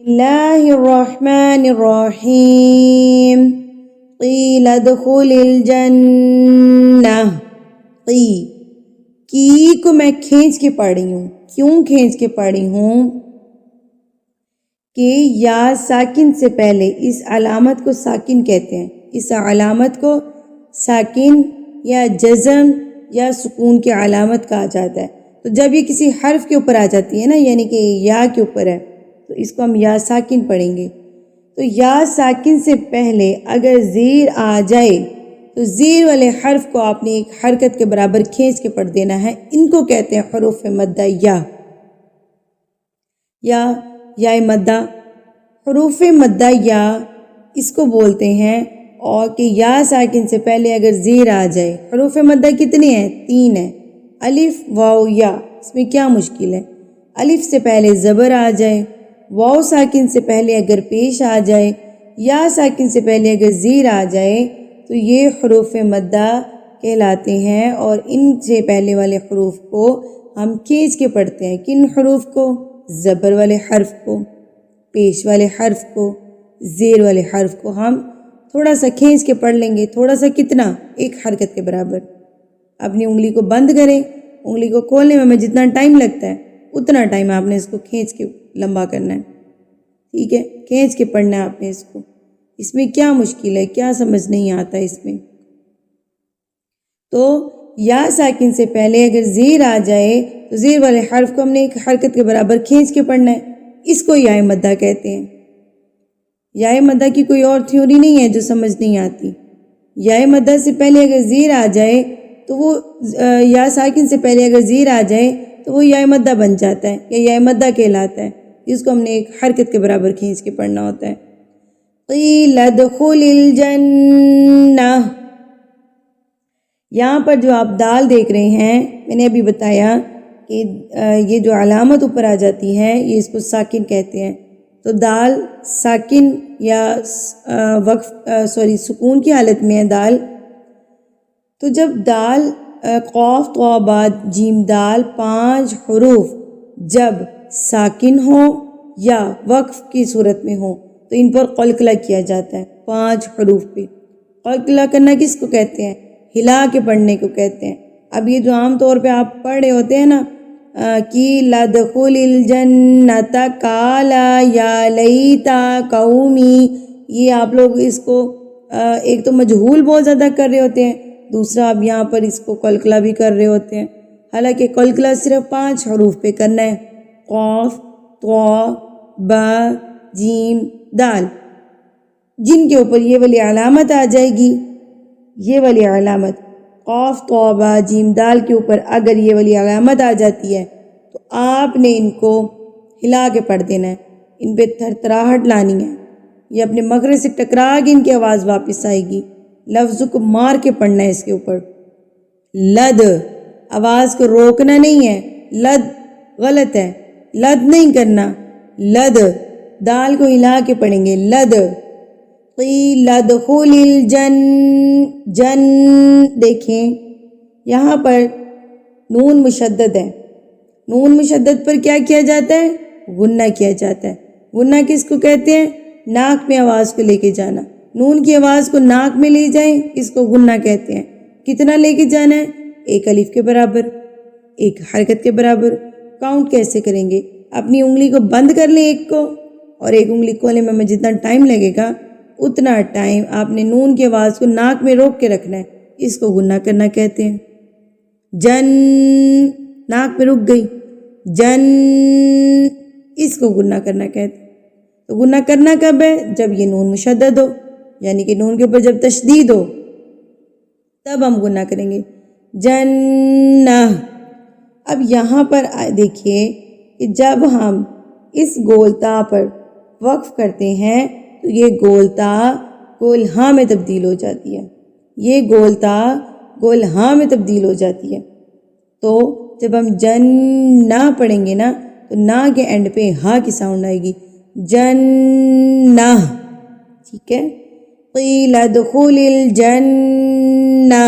اللہ الرحمن الرحیم قیل ادخل الجنہ کی کو میں کھینچ کے پڑھی ہوں. کیوں کھینچ کے پڑھی ہوں؟ کہ یا ساکن سے پہلے اس علامت کو ساکن کہتے ہیں. اس علامت کو ساکن یا جزم یا سکون کی علامت کہا جاتا ہے. تو جب یہ کسی حرف کے اوپر آ جاتی ہے نا، یعنی کہ یا کے اوپر ہے، تو اس کو ہم یا ساکن پڑھیں گے. تو یا ساکن سے پہلے اگر زیر آ جائے تو زیر والے حرف کو آپ نے ایک حرکت کے برابر کھینچ کے پڑھ دینا ہے. ان کو کہتے ہیں حروف مدہ یا مدہ. حروف مدہ یا اس کو بولتے ہیں. اور کہ یا ساکن سے پہلے اگر زیر آ جائے. حروف مدہ کتنے ہیں؟ 3 ہیں. الف واو یا. اس میں کیا مشکل ہے؟ الف سے پہلے زبر آ جائے، واو ساکن سے پہلے اگر پیش آ جائے، یا ساکن سے پہلے اگر زیر آ جائے تو یہ حروف مدہ کہلاتے ہیں. اور ان سے پہلے والے حروف کو ہم کھینچ کے پڑھتے ہیں. کن حروف کو؟ زبر والے حرف کو، پیش والے حرف کو، زیر والے حرف کو ہم تھوڑا سا کھینچ کے پڑھ لیں گے. تھوڑا سا کتنا؟ ایک حرکت کے برابر. اپنی انگلی کو بند کریں، انگلی کو کھولنے میں ہمیں جتنا ٹائم لگتا ہے اتنا ٹائم آپ نے اس کو کھینچ کے لمبا کرنا ہے. ٹھیک ہے، کھینچ کے پڑھنا ہے آپ نے اس کو. اس میں کیا مشکل ہے؟ کیا سمجھ نہیں آتا اس میں؟ تو یا ساکن سے پہلے اگر زیر آ جائے تو زیر والے حرف کو ہم نے ایک حرکت کے برابر کھینچ کے پڑھنا ہے. اس کو یا مدہ کہتے ہیں. یا مدہ کی کوئی اور تھیوری نہیں ہے جو سمجھ نہیں آتی. یا مدہ سے پہلے اگر زیر آ جائے تو وہ یا ساکن سے پہلے اگر زیر آ جائے تو وہ یا مدہ بن جاتا ہے یا یا مدہ کہلاتا ہے، جس کو ہم نے ایک حرکت کے برابر کھینچ کے پڑھنا ہوتا ہے. قیل ادخل الجنہ. یہاں پر جو آپ دال دیکھ رہے ہیں، میں نے ابھی بتایا کہ یہ جو علامت اوپر آ جاتی ہے یہ اس کو ساکن کہتے ہیں. تو دال ساکن یا سکون کی حالت میں ہے دال. تو جب دال قاف طا با جیم دال 5 حروف جب ساکن ہو یا وقف کی صورت میں ہو تو ان پر قلقلہ کیا جاتا ہے. 5 حروف پہ قلقلہ کرنا کس کو کہتے ہیں؟ ہلا کے پڑھنے کو کہتے ہیں. اب یہ جو عام طور پہ آپ پڑھ رہے ہوتے ہیں نا کی لدخل الجنت کالا یا لیتا قومی، یہ آپ لوگ اس کو ایک تو مجہول بہت زیادہ کر رہے ہوتے ہیں، دوسرا آپ یہاں پر اس کو قلقلہ بھی کر رہے ہوتے ہیں. حالانکہ قلقلہ صرف 5 حروف پہ کرنا ہے. قاف طا با جیم دال، جن کے اوپر یہ والی علامت آ جائے گی. یہ والی علامت قاف طا با جیم دال کے اوپر اگر یہ والی علامت آ جاتی ہے تو آپ نے ان کو ہلا کے پڑھ دینا ہے. ان پہ تھرتھراہٹ لانی ہے. یہ اپنے مخرج سے ٹکرا کے ان کی آواز واپس آئے گی. لفظ کو مار کے پڑھنا ہے اس کے اوپر. لد، آواز کو روکنا نہیں ہے. لد غلط ہے، لد نہیں کرنا. لد، دال کو ہلا کے پڑھیں گے. لد. قیل ادخل جن. دیکھیں یہاں پر نون مشدد ہے. نون مشدد پر کیا کیا جاتا ہے؟ غنہ کیا جاتا ہے. غنہ کس کو کہتے ہیں؟ ناک میں آواز کو لے کے جانا. نون کی آواز کو ناک میں لے جائیں اس کو غنہ کہتے ہیں. کتنا لے کے جانا ہے؟ ایک الف کے برابر، ایک حرکت کے برابر. کاؤنٹ کیسے کریں گے؟ اپنی انگلی کو بند کر لیں ایک کو، اور ایک انگلی کھولنے میں ہمیں جتنا ٹائم لگے گا اتنا ٹائم آپ نے نون کی آواز کو ناک میں روک کے رکھنا ہے. اس کو غنہ کرنا کہتے ہیں. جن، ناک میں رک گئی. جن، اس کو غنہ کرنا کہتے ہیں. تو غنہ کرنا کب ہے؟ جب یہ نون مشدد ہو، یعنی کہ نون کے اوپر جب تشدید ہو تب ہم غنہ کریں گے. جنہ. اب یہاں پر دیکھیے کہ جب ہم اس گولتا پر وقف کرتے ہیں تو یہ گولتا گول ہاں میں تبدیل ہو جاتی ہے. یہ گولتا گول ہاں میں تبدیل ہو جاتی ہے. تو جب ہم جنہ پڑھیں گے نا تو نا کے اینڈ پہ ہاں کی ساؤنڈ آئے گی. جنہ. ٹھیک ہے. قیل ادخل الجنہ.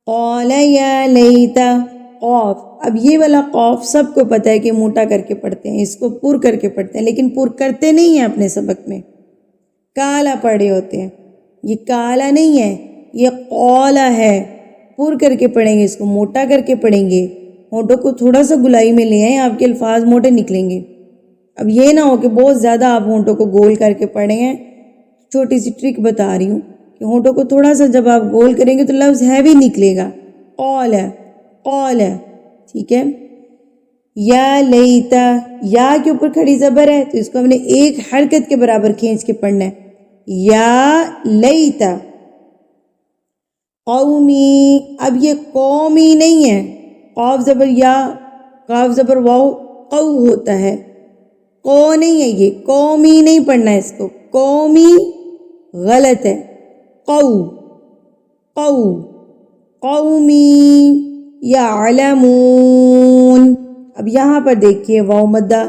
قال یا لیتا. قوف. اب یہ والا قوف سب کو پتہ ہے کہ موٹا کر کے پڑھتے ہیں، اس کو پر کر کے پڑھتے ہیں، لیکن پر کرتے نہیں ہیں اپنے سبق میں، کالا پڑھے ہوتے ہیں. یہ کالا نہیں ہے، یہ قولا ہے. پر کر کے پڑھیں گے، اس کو موٹا کر کے پڑھیں گے. ہونٹوں کو تھوڑا سا گلائی میں لے آئیں، آپ کے الفاظ موٹے نکلیں گے. اب یہ نہ ہو کہ بہت زیادہ آپ ہونٹوں کو گول کر کے پڑھیں ہیں. چھوٹی سی ٹرک بتا رہی ہوں کہ ہونٹوں کو تھوڑا سا جب آپ گول کریں گے تو لفظ ہیوی نکلے گا. قول ہے، قول ہے، ٹھیک ہے. یا لیتا، یا کے اوپر کھڑی زبر ہے تو اس کو ہم نے ایک حرکت کے برابر کھینچ کے پڑھنا ہے. یا لیتا. قومی، اب یہ قومی نہیں ہے، قاف زبر یا، قاف زبر واو، قو ہوتا ہے، قو نہیں ہے. یہ قومی نہیں پڑھنا ہے، اس کو قومی غلط ہے. قو، قو، قومی. یعلمون. اب یہاں پر دیکھیے واو مدہ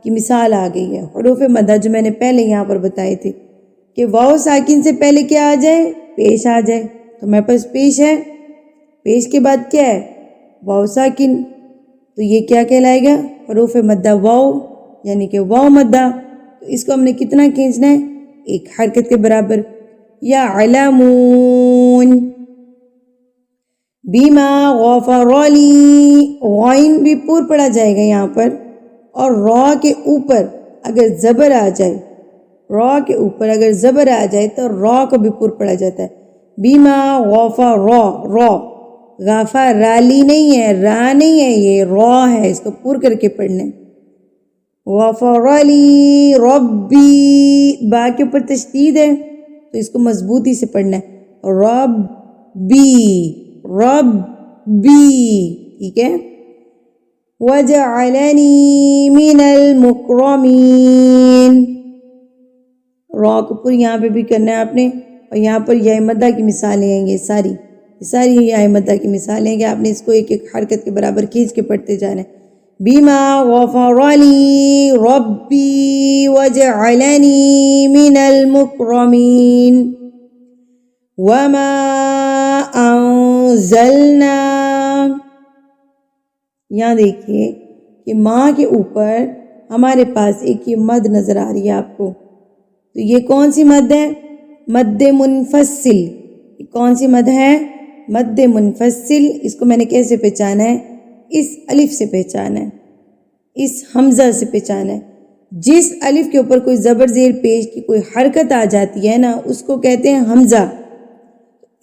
کی مثال آ گئی ہے. حروف مدہ جو میں نے پہلے یہاں پر بتائے تھے کہ واو ساکن سے پہلے کیا آ جائے؟ پیش آ جائے. تو میرے پاس پیش ہے، پیش کے بعد کیا ہے؟ واو ساکن. تو یہ کیا کہلائے گا؟ حروف مدہ واو، یعنی کہ واو مدہ. تو اس کو ہم نے کتنا کھینچنا ہے؟ ایک حرکت کے برابر. یعلمون. بیما غفر لی، غائن بھی پر پڑھا جائے گا یہاں پر، اور را کے اوپر اگر زبر آ جائے، را کے اوپر اگر زبر آ جائے تو را کو بھی پر پڑھا جاتا ہے. بیما غفر را، را. غفر رالی نہیں ہے، را نہیں ہے، یہ را ہے، اس کو پر کر کے پڑھنا ہے. غفر لی ربی، با کے اوپر تشدید ہے تو اس کو مضبوطی سے پڑھنا ہے. ربی، ربی، ٹھیک ہے. وجعلنی من المکرمین. را کو پر یہاں پہ بھی کرنا ہے آپ نے، اور یہاں پر یا مدہ کی مثالیں ہیں. یہ ساری یا مدہ کی مثالیں ہیں کہ آپ نے اس کو ایک ایک حرکت کے برابر کھینچ کے پڑھتے جانا ہے. بیما غفر لی ربی وجعلنی من المکرمین. وما انزلنا، یہاں دیکھیے کہ ماں کے اوپر ہمارے پاس ایک یہ مد نظر آ رہی ہے آپ کو. تو یہ کون سی مد ہے؟ مد منفصل. یہ کون سی مد ہے؟ مد منفصل. اس کو میں نے کیسے پہچانا ہے؟ اس الف سے پہچانا ہے، اس حمزہ سے پہچانا ہے. جس الف کے اوپر کوئی زبر زیر پیش کی کوئی حرکت آ جاتی ہے نا، اس کو کہتے ہیں حمزہ.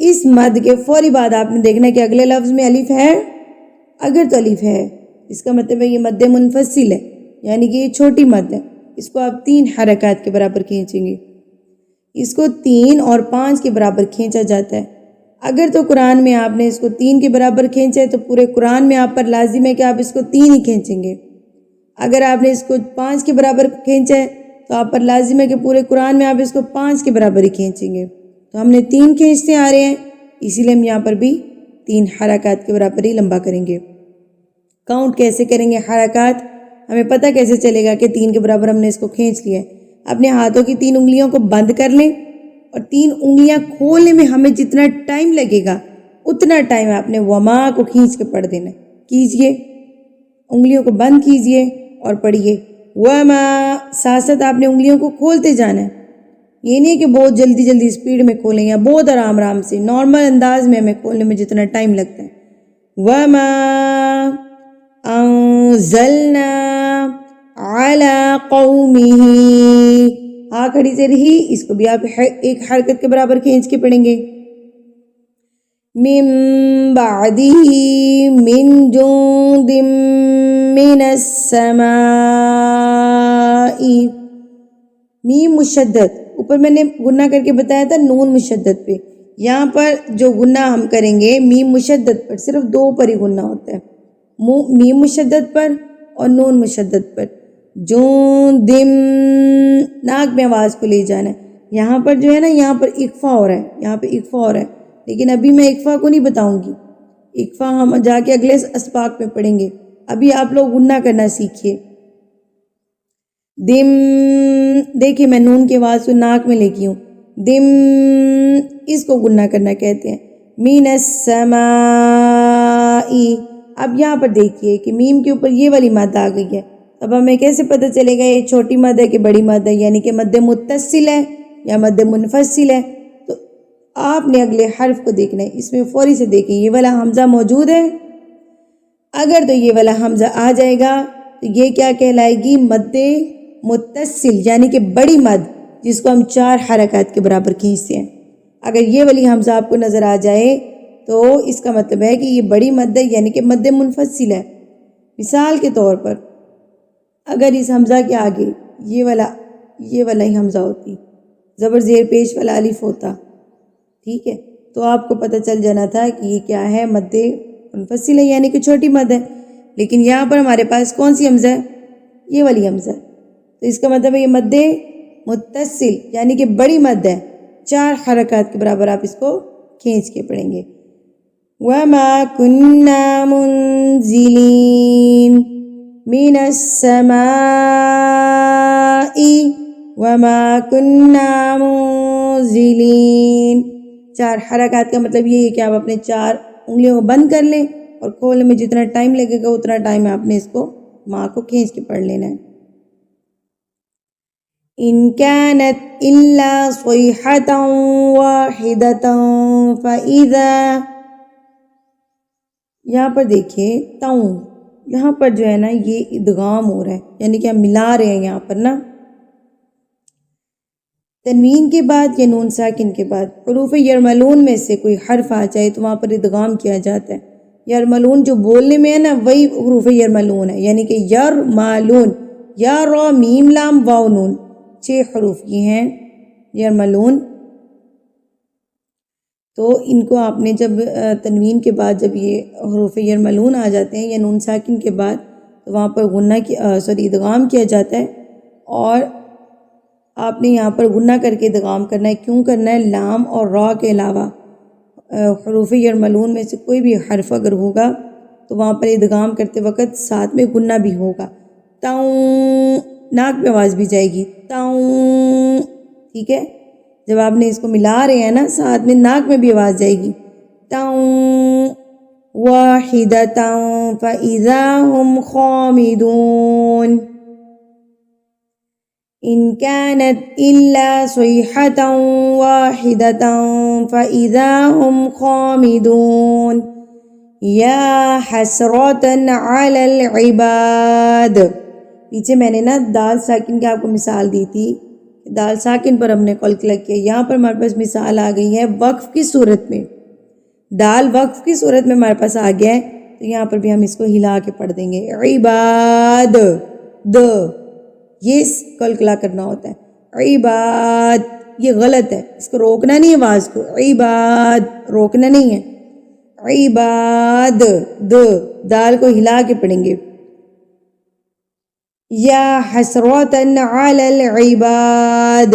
اس مد کے فوری بعد آپ نے دیکھنا ہے کہ اگلے لفظ میں الف ہے. اگر تو الف ہے اس کا مطلب ہے یہ مد منفصل ہے، یعنی کہ یہ چھوٹی مد ہے. اس کو آپ 3 حرکات کے برابر کھینچیں گے. اس کو 3 اور 5 کے برابر کھینچا جاتا ہے. اگر تو قرآن میں آپ نے اس کو 3 کے برابر کھینچا ہے تو پورے قرآن میں آپ پر لازم ہے کہ آپ اس کو 3 ہی کھینچیں گے. اگر آپ نے اس کو 5 کے برابر کھینچا ہے تو آپ پر لازم ہے کہ پورے قرآن میں آپ اس کو 5 کے برابر ہی کھینچیں گے. تو ہم نے 3 کھینچتے آ رہے ہیں، اسی لیے ہم یہاں پر بھی 3 حرکات کے برابر ہی لمبا کریں گے. کاؤنٹ کیسے کریں گے حرکات؟ ہمیں پتہ کیسے چلے گا کہ 3 کے برابر ہم نے اس کو کھینچ لیا ہے؟ اپنے ہاتھوں کی 3 انگلیوں کو بند کر لیں، اور 3 انگلیاں کھولنے میں ہمیں جتنا ٹائم لگے گا اتنا ٹائم آپ نے وما کو کھینچ کے پڑھ دینا. کیجئے، انگلیوں کو بند کیجئے اور پڑھیے وما. ساتھ ساتھ آپ نے انگلیوں کو کھولتے جانا ہے. یہ نہیں کہ بہت جلدی جلدی اسپیڈ میں کھولیں یا بہت آرام سے نارمل انداز میں ہمیں کھولنے میں جتنا ٹائم لگتا ہے. وما انزلنا علی قومہ. ہاں کھڑی سے رہی، اس کو بھی آپ ایک حرکت کے برابر کھینچ کے پڑھیں گے. من بعدہ من جند من السماء. میم مشدد، اوپر میں نے گنہ کر کے بتایا تھا نون مشدد پہ. یہاں پر جو گنہ ہم کریں گے میم مشدد پر، صرف 2 پر ہی گنہ ہوتا ہے، میم مشدد پر اور نون مشدد پر. جندم، ناک میں آواز کو لے جانا ہے. یہاں پر جو ہے نا، یہاں پر اقفا ہو رہا ہے، یہاں پہ اقفا ہو رہا ہے، لیکن ابھی میں اقفا کو نہیں بتاؤں گی. اقفا ہم جا کے اگلے اسباق میں پڑھیں گے. ابھی آپ لوگ گنہ کرنا سیکھیے. دم، دیکھیے میں نون کی آواز کو ناک میں لے کی ہوں. دم، اس کو گنہ کرنا کہتے ہیں. من السماء، اب یہاں پر دیکھیے کہ میم کے اوپر یہ والی مد آ گئی ہے. اب ہمیں کیسے پتہ چلے گا یہ چھوٹی مد ہے کہ بڑی مد ہے، یعنی کہ مد متصل ہے یا مد منفصل ہے؟ تو آپ نے اگلے حرف کو دیکھنا ہے. اس میں فوری سے دیکھیں یہ والا حمزہ موجود ہے. اگر تو یہ والا حمزہ آ جائے گا تو یہ کیا کہلائے گی؟ مد متصل، یعنی کہ بڑی مد جس کو ہم 4 حرکات کے برابر کھینچتے ہیں. اگر یہ والی حمزہ آپ کو نظر آ جائے تو اس کا مطلب ہے کہ یہ بڑی مد ہے، یعنی کہ مد منفصل ہے. مثال کے طور پر اگر اس حمزہ کے آگے یہ والا ہی حمزہ ہوتی، زبر زیر پیش والا الف ہوتا، ٹھیک ہے، تو آپ کو پتہ چل جانا تھا کہ یہ کیا ہے؟ مد منفصل ہے، یعنی کہ چھوٹی مد ہے. لیکن یہاں پر ہمارے پاس کون سی حمزہ ہے؟ یہ والی حمزہ ہے. تو اس کا مطلب ہے یہ مد متصل، یعنی کہ بڑی مد ہے. 4 حرکات کے برابر آپ اس کو کھینچ کے پڑھیں گے. وَمَا كُنَّا مُنزِلِينَ مِنَ السَّمَاءِ وَمَا كُنَّا مُنزِلِينَ. 4 حرکات کا مطلب یہ ہے کہ آپ اپنے 4 انگلیوں کو بند کر لیں اور کھولنے میں جتنا ٹائم لگے گا اتنا ٹائم آپ نے اس کو ماں کو کھینچ کے پڑھ لینا ہے. إِن كَانَتْ إِلَّا صَيْحَةً وَاحِدَةً فَإِذَا. یہاں پر دیکھیں تاؤں، یہاں پر جو ہے نا یہ ادغام ہو رہا ہے، یعنی کہ ہم ملا رہے ہیں یہاں پر نا. تنوین کے بعد یا نون ساکن کے بعد حروف یرملون میں سے کوئی حرف آ جائے تو وہاں پر ادغام کیا جاتا ہے. یرملون جو بولنے میں ہے نا وہی حروف یرملون ہے، یعنی کہ یرملون، یا را میم لام واو نون، 6 حروف یہ ہیں یرملون. تو ان کو آپ نے جب تنوین کے بعد جب یہ حروف یرملون آ جاتے ہیں یا نون ساکن کے بعد تو وہاں پر غنہ کی ادغام کیا جاتا ہے. اور آپ نے یہاں پر غنہ کر کے ادغام کرنا ہے. کیوں کرنا ہے؟ لام اور را کے علاوہ حروف یرملون میں سے کوئی بھی حرف اگر ہوگا تو وہاں پر ادغام کرتے وقت ساتھ میں غنہ بھی ہوگا. تاؤں، ناک پہ آواز بھی جائے گی، تاؤں، ٹھیک ہے. جب آپ نے اس کو ملا رہے ہیں نا ساتھ میں ناک میں بھی آواز جائے گی. تاؤں واحدۃ فَإِذَا هُمْ خَامِدُونَ. إِن كَانَتْ إِلَّا صَيْحَةً وَاحِدَةً فَإِذَا هُمْ خَامِدُونَ. يَا حَسْرَةً عَلَى الْعِبَادِ. پیچھے میں نے نا دال ساکن کی آپ کو مثال دی تھی، دال ساکن پر ہم نے قلقلہ کیا. یہاں پر ہمارے پاس مثال آ گئی ہے وقف کی صورت میں. دال وقف کی صورت میں ہمارے پاس آ گیا ہے تو یہاں پر بھی ہم اس کو ہلا کے پڑھ دیں گے. عباد، یہ قلقلہ کرنا ہوتا ہے. عباد یہ غلط ہے، اس کو روکنا نہیں ہے آواز کو. عباد روکنا نہیں ہے. عباد دال کو ہلا کے پڑھیں گے. یا حسرتن علی العباد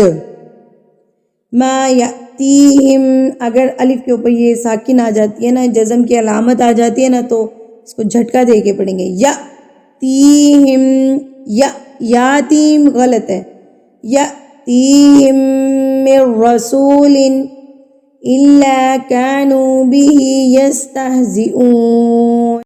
ما یأتیہم. اگر الف کے اوپر یہ ساکن آ جاتی ہے نا، جزم کی علامت آ جاتی ہے نا، تو اس کو جھٹکا دے کے پڑھیں گے. یأتیہم، یاتیم غلط ہے. یأتیہم من رسول الا کانوا بہ یستہزئون.